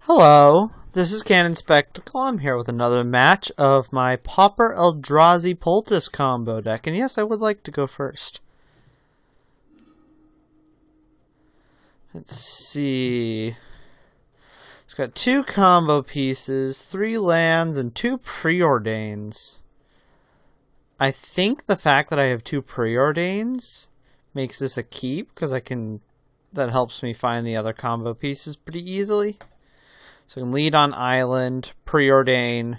Hello, this is Cannon Spectacle. I'm here with another match of my Pauper Eldrazi Poultice combo deck. And yes, I would like to go first. Let's see. It's got 2 combo pieces, 3 lands, and 2 preordains. I think the fact that I have 2 preordains makes this a keep, because that helps me find the other combo pieces pretty easily. So I can lead on Island, preordain,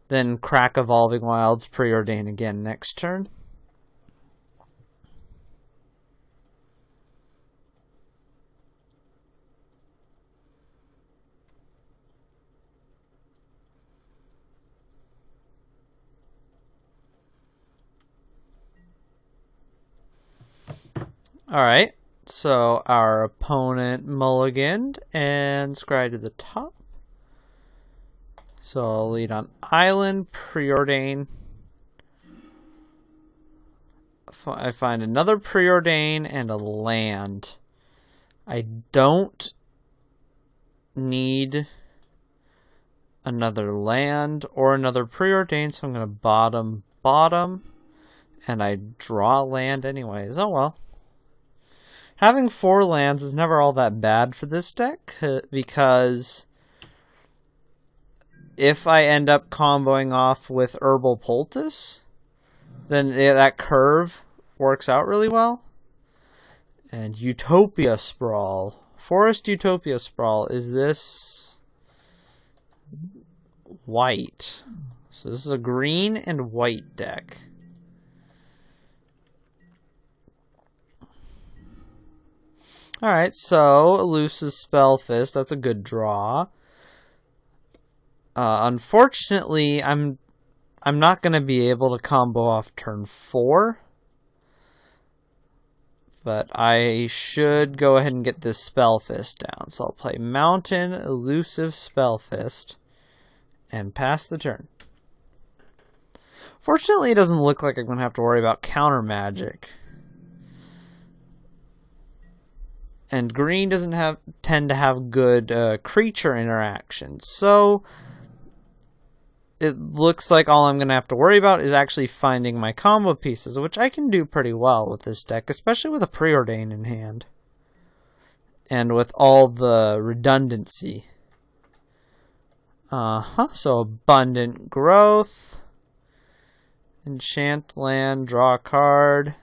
then crack Evolving Wilds, preordain again next turn. Alright, so our opponent mulliganed and scry to the top. So I'll lead on Island, preordain. I find another preordain and a land. I don't need another land or another preordain, so I'm going to bottom, and I draw land anyways. Oh well. Having 4 lands is never all that bad for this deck, because if I end up comboing off with Herbal Poultice, then that curve works out really well. And Utopia Sprawl. Forest Utopia Sprawl is this white. So this is a green and white deck. Alright, so Elusive Spellfist, that's a good draw. Unfortunately, I'm not going to be able to combo off turn 4. But I should go ahead and get this Spellfist down. So I'll play Mountain, Elusive Spellfist, and pass the turn. Fortunately, it doesn't look like I'm going to have to worry about counter magic. And green doesn't tend to have good creature interactions. So it looks like all I'm going to have to worry about is actually finding my combo pieces, which I can do pretty well with this deck, especially with a preordain in hand. And with all the redundancy. So Abundant Growth. Enchant land, draw a card.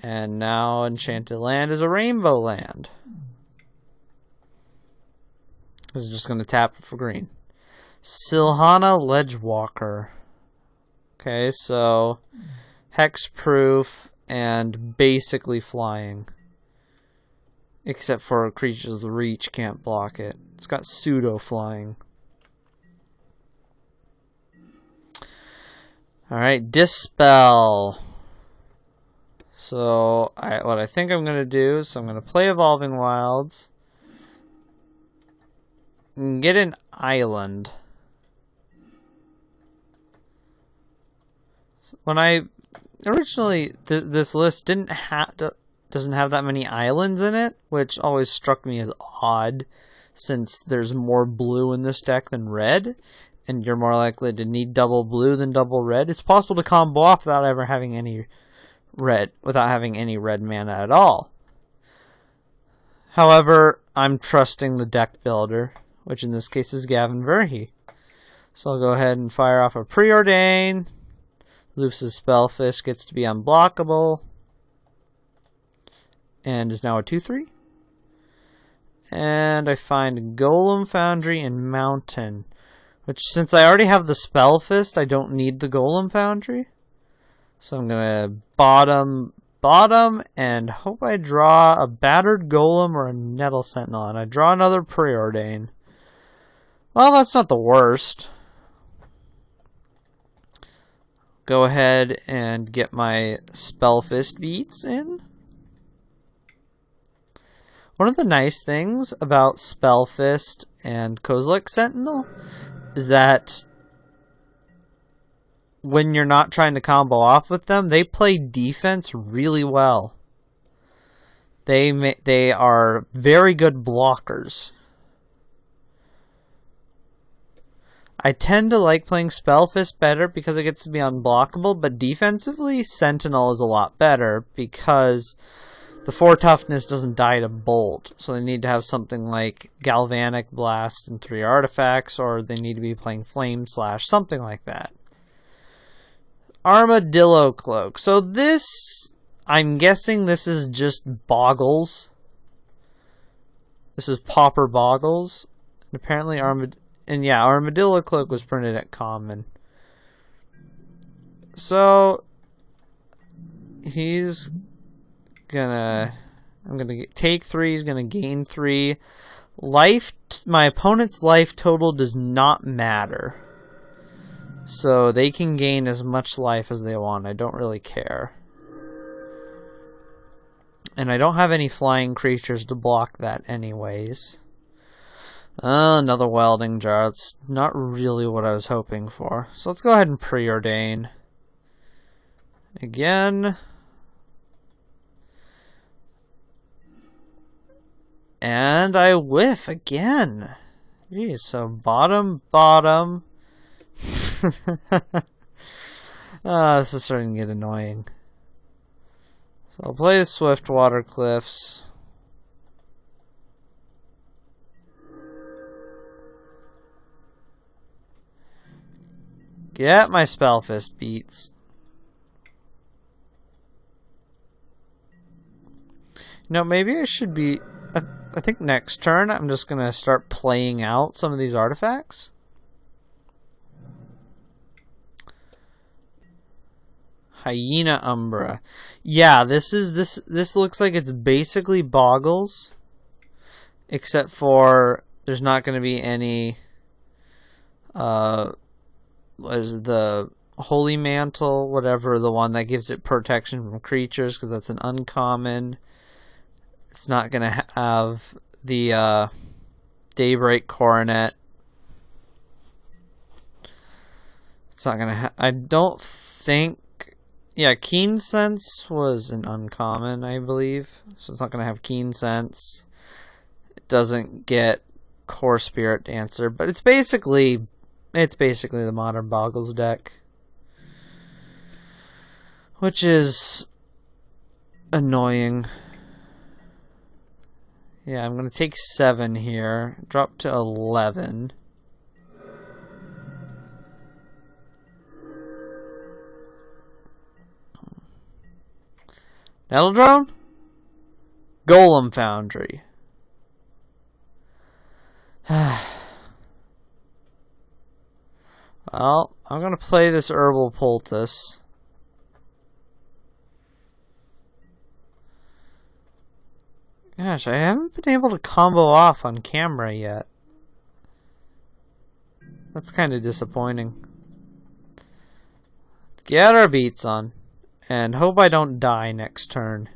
And now Enchanted Land is a Rainbow Land. This is just going to tap it for green. Silhana Ledgewalker. Okay, so Hexproof and basically flying. Except for creatures with reach can't block it. It's got pseudo flying. Alright, Dispel. So what I think I'm going to do is I'm going to play Evolving Wilds. And get an island. When I originally this list doesn't have that many islands in it, which always struck me as odd, since there's more blue in this deck than red, and you're more likely to need double blue than double red. It's possible to combo off without ever having any red mana at all. However, I'm trusting the deck builder, which in this case is Gavin Verhey. So I'll go ahead and fire off a preordain. Elusive Spellfist gets to be unblockable. And is now a 2/3. And I find Golem Foundry and Mountain. Which, since I already have the Spellfist, I don't need the Golem Foundry. So I'm going to bottom, and hope I draw a Battered Golem or a Nettle Sentinel. And I draw another preordain. Well, that's not the worst. Go ahead and get my Spellfist beats in. One of the nice things about Spellfist and Kozilek Sentinel is that when you're not trying to combo off with them, they play defense really well. They are very good blockers. I tend to like playing Spellfist better because it gets to be unblockable, but defensively, Sentinel is a lot better because the 4 toughness doesn't die to Bolt, so they need to have something like Galvanic Blast and 3 artifacts, or they need to be playing Flame Slash, something like that. Armadillo Cloak. So this, I'm guessing this is just Boggles. This is Pauper Boggles. And apparently Armadillo Cloak was printed at Common. So he's gonna, I'm gonna take 3, he's gonna gain 3. Life, my opponent's life total does not matter. So they can gain as much life as they want, I don't really care. And I don't have any flying creatures to block that anyways. Another welding jar, it's not really what I was hoping for. So let's go ahead and preordain. Again. And I whiff again. Geez, so bottom. This is starting to get annoying. So I'll play the Swiftwater Cliffs. Get my Spellfist beats. No, maybe I should be... I think next turn I'm just going to start playing out some of these artifacts. Hyena Umbra. Yeah, this looks like it's basically Boggles, except for there's not going to be any what is the Holy Mantle, whatever, the one that gives it protection from creatures, because that's an uncommon. It's not going to have the Daybreak Coronet. It's not going to I don't think... Yeah, Keen Sense was an uncommon, I believe. So it's not going to have Keen Sense. It doesn't get Core Spirit Dancer, but it's basically the modern Boggles deck, which is annoying. Yeah, I'm going to take 7 here, drop to 11. Nettle Drone? Golem Foundry. Well, I'm going to play this Herbal Poultice. Gosh, I haven't been able to combo off on camera yet. That's kind of disappointing. Let's get our beats on. And hope I don't die next turn.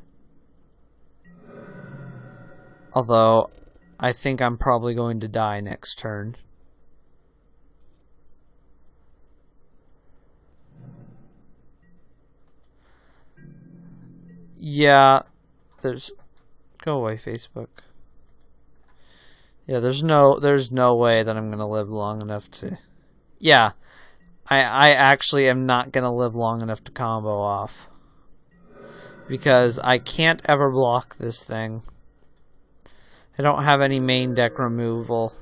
Although, I think I'm probably going to die next turn. Yeah, there's... Go away, Facebook. Yeah, there's no way that I'm going to live long enough to... Yeah, I actually am not going to live long enough to combo off. Because I can't ever block this thing. I don't have any main deck removal.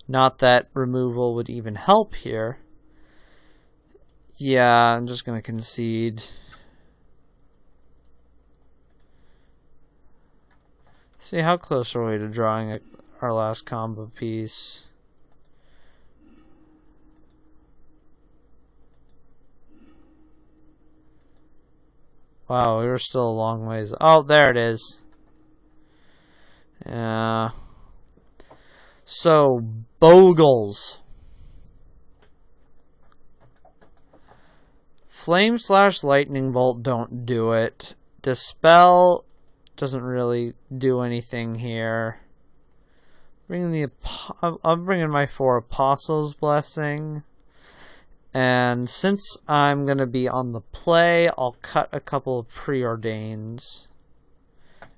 Not that removal would even help here. Yeah, I'm just going to concede. See, how close are we to drawing our last combo piece? Wow, we were still a long ways. Oh, there it is. Yeah. So, Boggles. Flame slash Lightning Bolt don't do it. Dispel doesn't really do anything here. I'm bringing my 4 Apostles' Blessing. And since I'm going to be on the play, I'll cut a couple of Preordains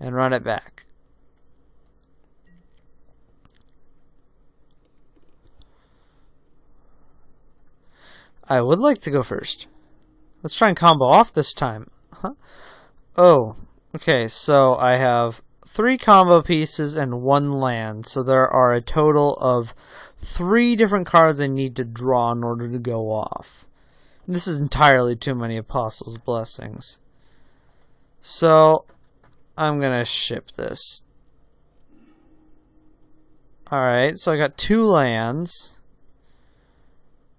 and run it back. I would like to go first. Let's try and combo off this time. Huh? Oh, okay, so I have 3 combo pieces and 1 land, so there are a total of 3 different cards I need to draw in order to go off. This is entirely too many Apostles' Blessings. So, I'm gonna ship this. Alright, so I got 2 lands,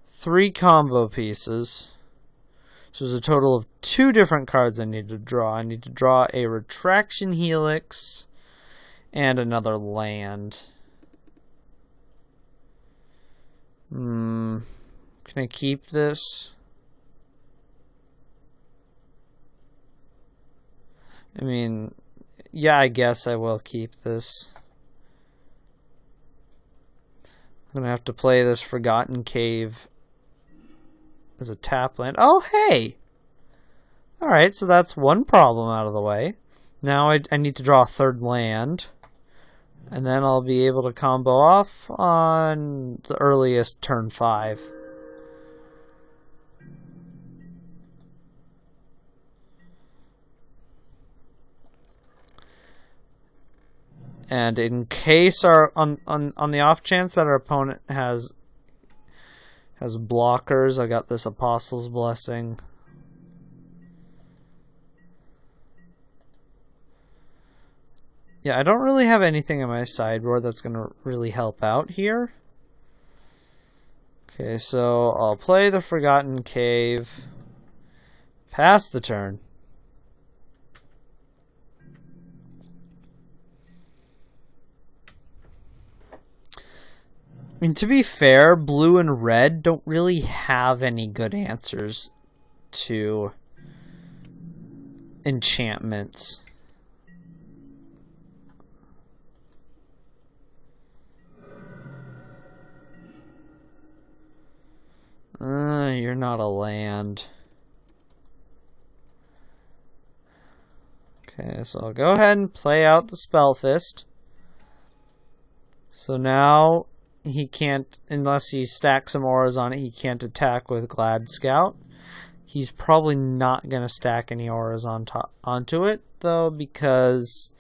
3 combo pieces. So there's a total of 2 different cards I need to draw. I need to draw a Retraction Helix and another land. Can I keep this? I mean, yeah, I guess I will keep this. I'm gonna have to play this Forgotten Cave as a tap land. Oh, hey! Alright, so that's one problem out of the way. Now I need to draw a 3rd land. And then I'll be able to combo off on the earliest turn 5. And in case on the off chance that our opponent has blockers, I got this Apostle's Blessing. Yeah, I don't really have anything in my sideboard that's going to really help out here. Okay, so I'll play the Forgotten Cave. Pass the turn. I mean, to be fair, blue and red don't really have any good answers to enchantments. You're not a land. Okay, so I'll go ahead and play out the Spellfist. So now he can't, unless he stacks some auras on it, he can't attack with Glad Scout. He's probably not going to stack any auras onto it, though, because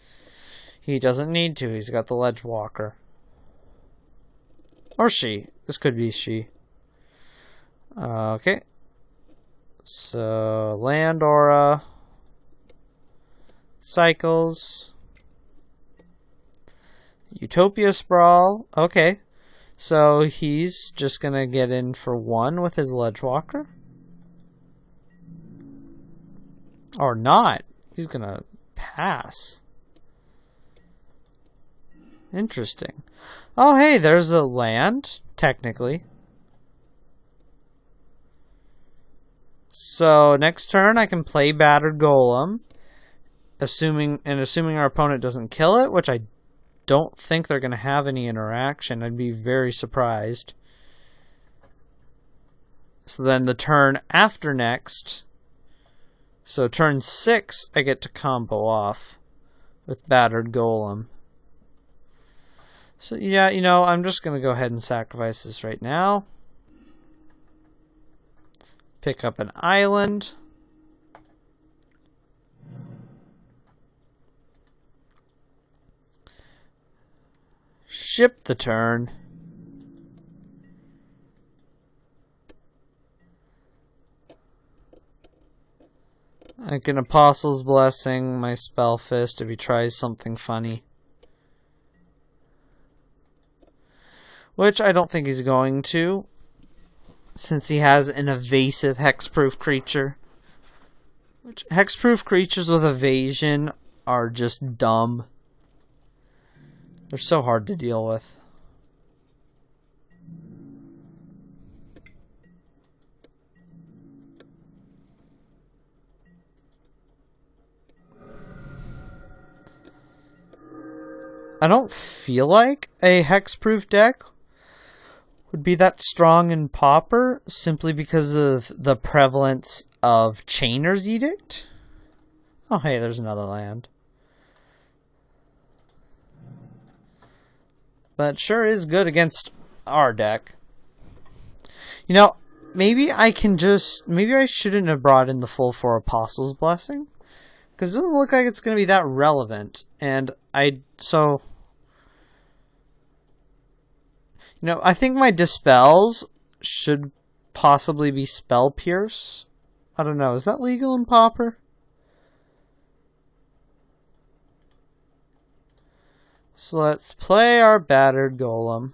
he doesn't need to. He's got the Ledgewalker. Or she. This could be she. Okay. So, land aura. Cycles. Utopia Sprawl. Okay. So he's just going to get in for 1 with his Ledgewalker. Or not. He's going to pass. Interesting. Oh, hey, there's a land, technically. So next turn I can play Battered Golem, assuming our opponent doesn't kill it, which I don't think they're going to have any interaction. I'd be very surprised. So then the turn after next, so turn 6, I get to combo off with Battered Golem. So yeah, you know, I'm just going to go ahead and sacrifice this right now. Pick up an island. Ship the turn. I can Apostle's Blessing my Spellfist if he tries something funny. Which I don't think he's going to, since he has an evasive hexproof creature. Which hexproof creatures with evasion are just dumb. They're so hard to deal with. I don't feel like a hexproof deck would be that strong in Pauper, simply because of the prevalence of Chainer's Edict. Oh, hey, there's another land. But it sure is good against our deck. You know, maybe I shouldn't have brought in the full 4 Apostles' Blessing. Because it doesn't look like it's going to be that relevant. And I think my Dispels should possibly be Spell Pierce. I don't know. Is that legal in Pauper? So let's play our Battered Golem.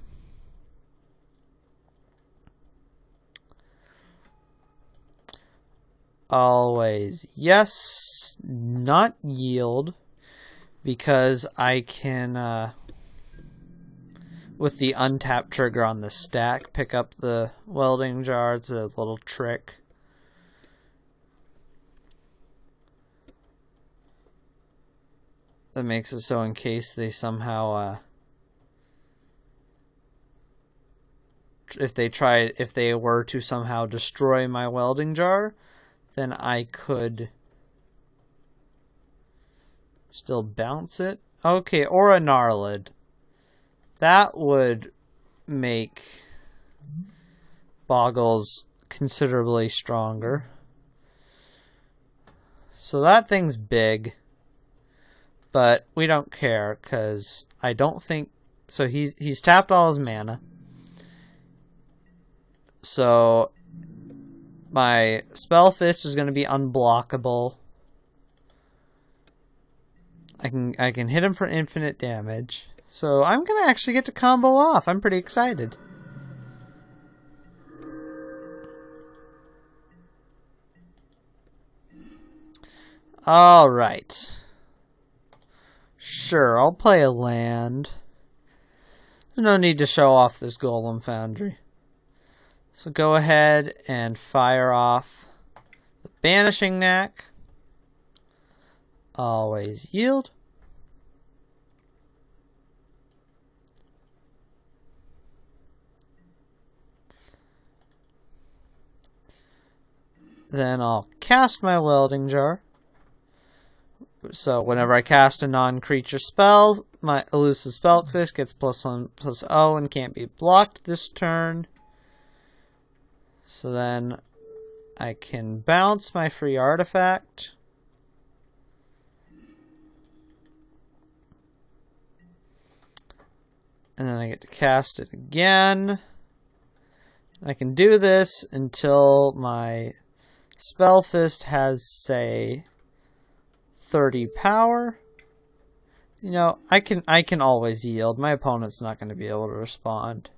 Always yes, not yield, because I can, with the untap trigger on the stack, pick up the welding jar. It's a little trick. That makes it so in case they somehow, if they were to somehow destroy my welding jar, then I could still bounce it. Okay, or a Gnarlid. That would make Boggles considerably stronger. So that thing's big. But we don't care, because I don't think... So he's tapped all his mana. So my Spell Fist is going to be unblockable. I can hit him for infinite damage. So I'm going to actually get to combo off. I'm pretty excited. Alright. Sure, I'll play a land. There's no need to show off this Golem Foundry. So go ahead and fire off the Banishing Knack. Always yield. Then I'll cast my Welding Jar. So whenever I cast a non-creature spell, my Elusive Spell Fist gets +1/+0 and can't be blocked this turn. So then I can bounce my free artifact. And then I get to cast it again. I can do this until my Spell Fist has, say, 30 power. You know, I can always yield. My opponent's not going to be able to respond.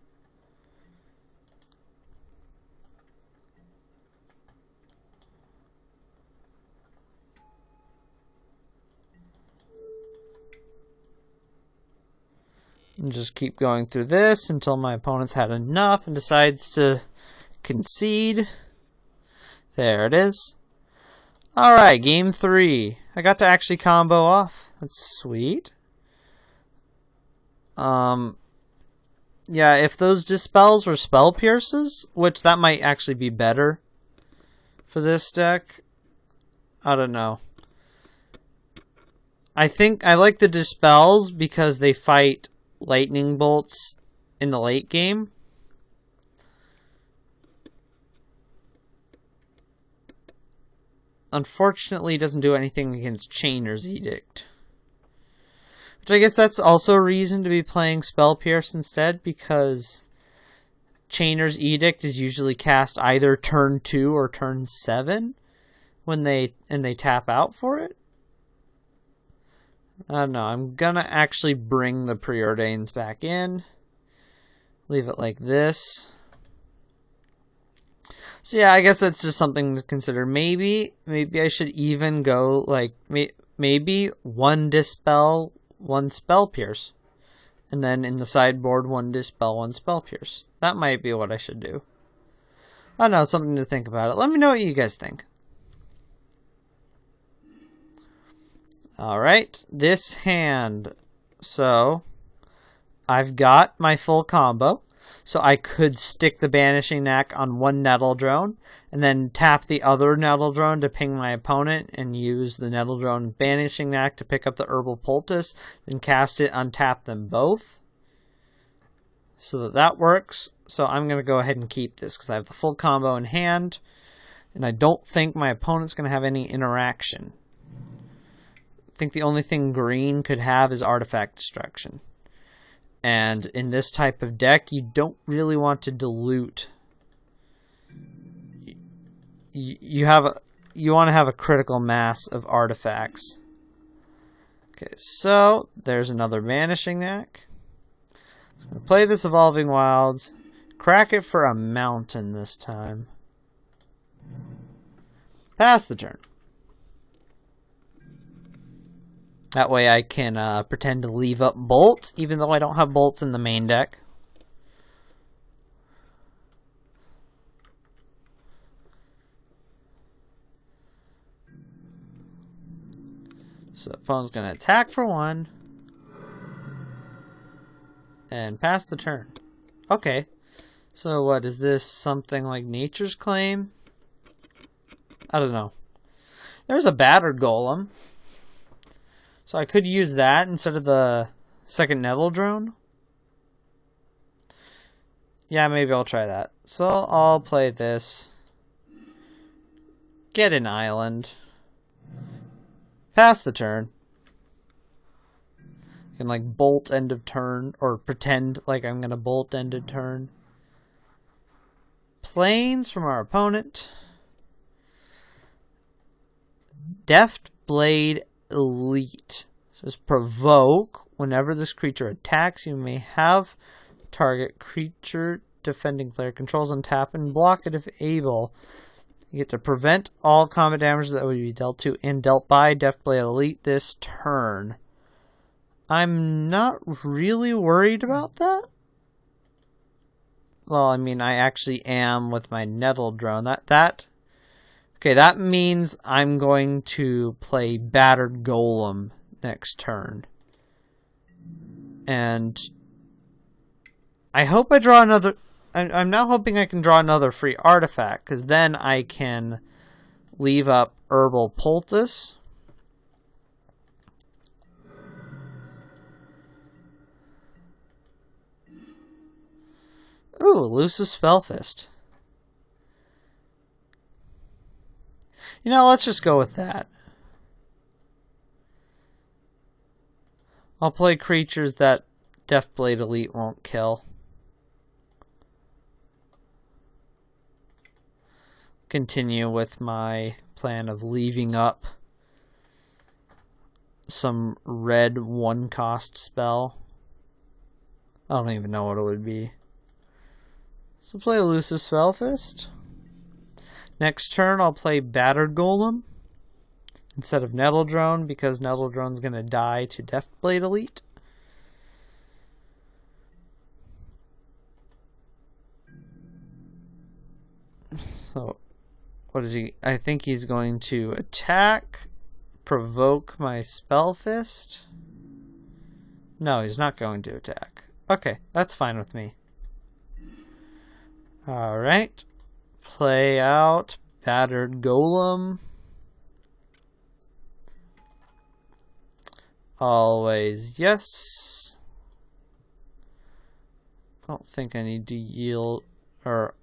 And just keep going through this until my opponent's had enough and decides to concede. There it is. Alright, game 3. I got to actually combo off. That's sweet. Yeah, if those Dispels were Spell Pierces, which that might actually be better for this deck. I don't know. I think I like the Dispels because they fight lightning bolts in the late game. Unfortunately, it doesn't do anything against Chainer's Edict. Which I guess that's also a reason to be playing Spell Pierce instead, because Chainer's Edict is usually cast either turn 2 or turn 7 when they tap out for it. I don't know, I'm gonna actually bring the Preordains back in. Leave it like this. So yeah, I guess that's just something to consider. Maybe I should even go, like, maybe 1 Dispel, 1 Spell Pierce. And then in the sideboard, 1 Dispel, 1 Spell Pierce. That might be what I should do. I don't know, something to think about it. Let me know what you guys think. Alright, this hand. So, I've got my full combo. So I could stick the Banishing Knack on 1 Nettle Drone, and then tap the other Nettle Drone to ping my opponent, and use the Nettle Drone Banishing Knack to pick up the Herbal Poultice, then cast it, untap them both. so that works. So I'm going to go ahead and keep this because I have the full combo in hand, and I don't think my opponent's going to have any interaction. I think the only thing green could have is artifact destruction. And in this type of deck, you don't really want to dilute. You want to have a critical mass of artifacts. Okay, so there's another Vanishing Knack. So I'm going to play this Evolving Wilds, crack it for a mountain this time. Pass the turn. That way I can pretend to leave up Bolt, even though I don't have bolts in the main deck. So the opponent's going to attack for 1. And pass the turn. Okay. So what, is this something like Nature's Claim? I don't know. There's a Battered Golem. So I could use that instead of the second Nettle Drone. Yeah, maybe I'll try that. So I'll play this. Get an island. Pass the turn. I can like bolt end of turn, or pretend like I'm going to bolt end of turn. Planes from our opponent. Deft Blade Elite. So it's provoke. Whenever this creature attacks, you may have target creature defending player controls untap and block it if able. You get to prevent all combat damage that would be dealt to and dealt by Deft Blade Elite this turn. I'm not really worried about that. Well, I mean, I actually am with my Nettle Drone. Okay, that means I'm going to play Battered Golem next turn. And I hope I draw another... I'm now hoping I can draw another free artifact, because then I can leave up Eldrazi Poultice. Ooh, Elusive Spellfist. You know, let's just go with that. I'll play creatures that Deft Blade Elite won't kill. Continue with my plan of leaving up some red 1-cost spell. I don't even know what it would be. So play Elusive Spellfist. Next turn I'll play Battered Golem instead of Nettle Drone, because Nettle Drone's going to die to Deft Blade Elite. So what is he? I think he's going to attack, provoke my Spellfist. No, he's not going to attack. Okay, that's fine with me. Alright. Play out Battered Golem. Always yes. I don't think I need to yield, or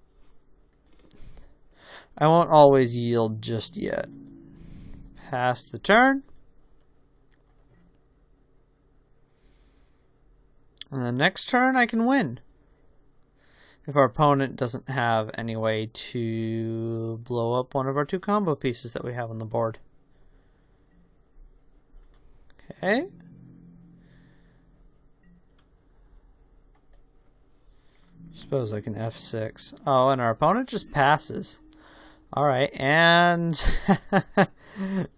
I won't always yield just yet. Pass the turn. And the next turn I can win. If our opponent doesn't have any way to blow up one of our 2 combo pieces that we have on the board. Okay. Suppose I can F6. Oh, and our opponent just passes. Alright, and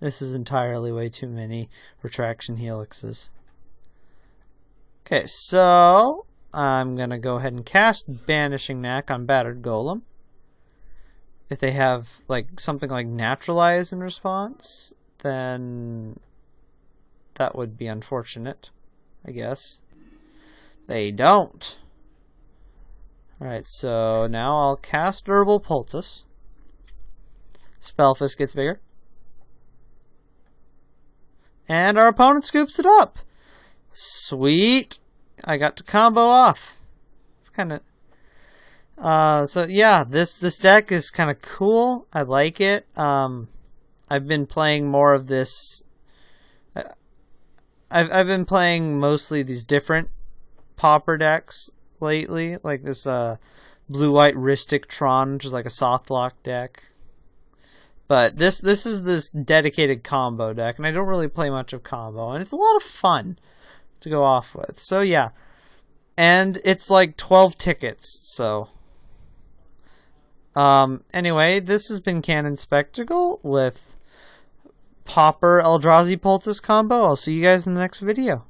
this is entirely way too many retraction helixes. Okay, so I'm going to go ahead and cast Vanishing Knack on Battered Golem. If they have like something like Naturalize in response, then that would be unfortunate, I guess. They don't. Alright, so now I'll cast Eldrazi Poultice. Spellfist gets bigger. And our opponent scoops it up. Sweet. I got to combo off. Let's kind of. So yeah, this deck is kind of cool. I like it. I've been playing more of this. I've been playing mostly these different Pauper decks lately, like this blue-white Rhystic Tron, which is like a soft lock deck. But this is this dedicated combo deck, and I don't really play much of combo, and it's a lot of fun to go off with. So yeah, and it's like 12 tickets. So anyway, this has been Cannon Spectacle with Pauper Eldrazi Poultice combo. I'll see you guys in the next video.